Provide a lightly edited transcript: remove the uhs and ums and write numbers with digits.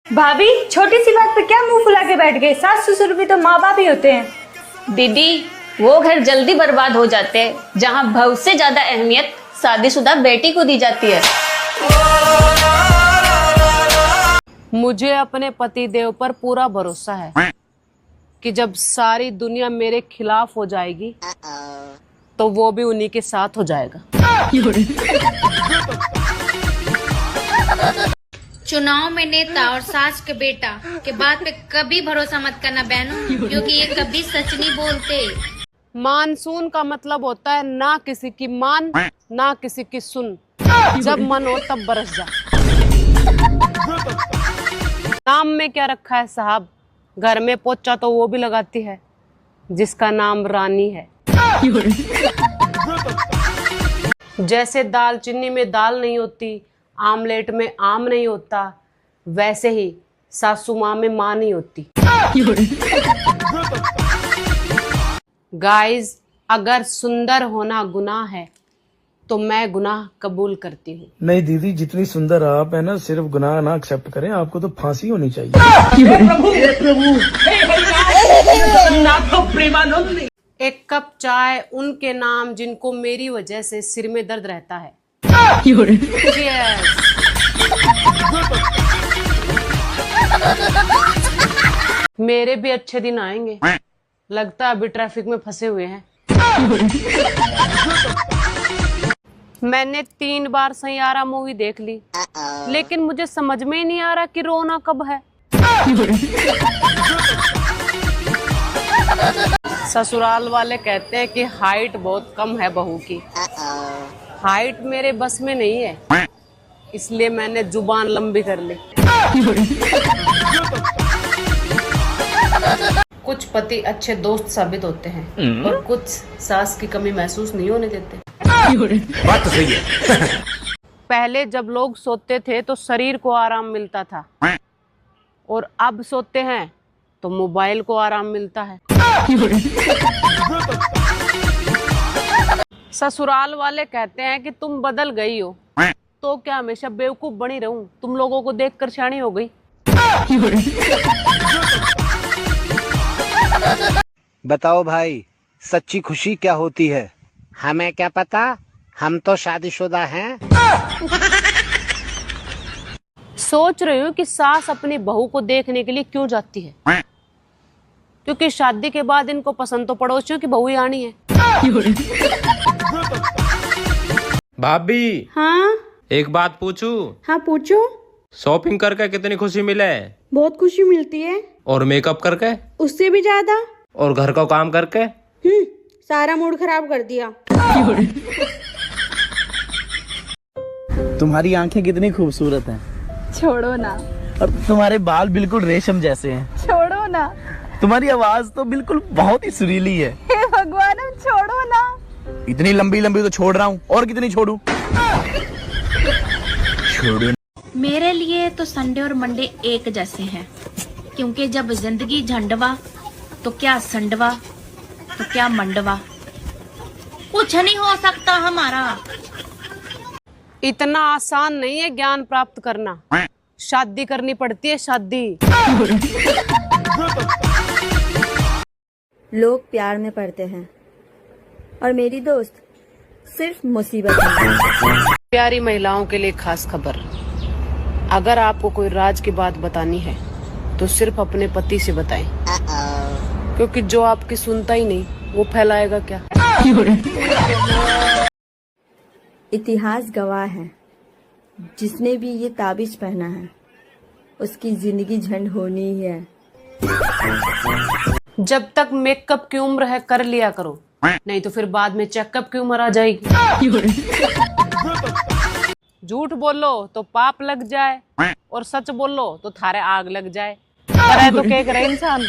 भाभी छोटी सी बात पे क्या मुंह फुला के बैठ गए? सास ससुर भी तो माँ बाप ही होते हैं। दीदी वो घर जल्दी बर्बाद हो जाते हैं जहाँ भव से ज्यादा अहमियत शादीशुदा बेटी को दी जाती है। मुझे अपने पति देव पर पूरा भरोसा है कि जब सारी दुनिया मेरे खिलाफ हो जाएगी तो वो भी उन्हीं के साथ हो जाएगा। चुनाव में नेता और सास के बेटा के बात पे कभी भरोसा मत करना बहनों, क्योंकि ये कभी सच नहीं बोलते। मानसून का मतलब होता है ना किसी की मान ना किसी की सुन, जब मन हो तब बरस जा। नाम में क्या रखा है साहब? घर में पोचा तो वो भी लगाती है जिसका नाम रानी है। जैसे दालचीनी में दाल नहीं होती, आमलेट में आम नहीं होता, वैसे ही सासू माँ में माँ नहीं होती। गाइस, अगर सुंदर होना गुनाह है तो मैं गुनाह कबूल करती हूँ। नहीं दीदी, जितनी सुंदर आप है ना, सिर्फ गुनाह ना एक्सेप्ट करें, आपको तो फांसी होनी चाहिए। एक कप चाय उनके नाम जिनको मेरी वजह से सिर में दर्द रहता है। मेरे भी अच्छे दिन आएंगे, लगता है अभी ट्रैफिक में फंसे हुए हैं। मैंने 3 बार सैयारा मूवी देख ली, लेकिन मुझे समझ में ही नहीं आ रहा कि रोना कब है। ससुराल वाले कहते हैं कि हाइट बहुत कम है बहू की। हाइट मेरे बस में नहीं है, इसलिए मैंने जुबान लंबी कर ली। कुछ पति अच्छे दोस्त साबित होते हैं और कुछ सास की कमी महसूस नहीं होने देते। बात तो सही है। पहले जब लोग सोते थे तो शरीर को आराम मिलता था, और अब सोते हैं तो मोबाइल को आराम मिलता है। ससुराल वाले कहते हैं कि तुम बदल गई हो, तो क्या हमेशा बेवकूफ बनी रहूं? तुम लोगों को देखकर शानी हो गई। बताओ भाई, सच्ची खुशी क्या होती है? हमें क्या पता, हम तो शादीशुदा हैं। सोच रही हूँ कि सास अपनी बहू को देखने के लिए क्यों जाती है, क्योंकि शादी के बाद इनको पसंद तो पड़ोसियों की बहू ही आनी है। भाभी, हाँ एक बात पूछूं? हाँ पूछो। शॉपिंग करके कितनी खुशी मिले? बहुत खुशी मिलती है। और मेकअप करके? उससे भी ज्यादा। और घर का काम करके? सारा मूड खराब कर दिया। तुम्हारी आंखें कितनी खूबसूरत हैं। छोड़ो ना। और तुम्हारे बाल बिल्कुल रेशम जैसे हैं। छोड़ो ना। तुम्हारी आवाज तो बिल्कुल बहुत ही सुरीली है। हे भगवान, अब छोड़ो ना। इतनी लंबी लंबी तो छोड़ रहा हूँ, और कितनी छोड़ूं? छोड़ो। मेरे लिए तो संडे और मंडे एक जैसे हैं, क्योंकि जब जिंदगी झंडवा तो क्या संडवा तो क्या मंडवा, कुछ नहीं हो सकता हमारा। इतना आसान नहीं है ज्ञान प्राप्त करना, शादी करनी पड़ती है, शादी। लोग प्यार में पड़ते हैं और मेरी दोस्त सिर्फ मुसीबत में। प्यारी महिलाओं के लिए खास खबर, अगर आपको कोई राज की बात बतानी है तो सिर्फ अपने पति से बताएं, क्योंकि जो आपकी सुनता ही नहीं वो फैलाएगा क्या। इतिहास गवाह है, जिसने भी ये ताबीज पहना है उसकी जिंदगी झंड होनी ही है। जब तक मेकअप की उम्र है कर लिया करो, नहीं तो फिर बाद में चेकअप की उम्र आ जाएगी। झूठ बोलो तो पाप लग जाए, और सच बोलो तो थारे आग लग जाए। करे तो क्या करे इंसान।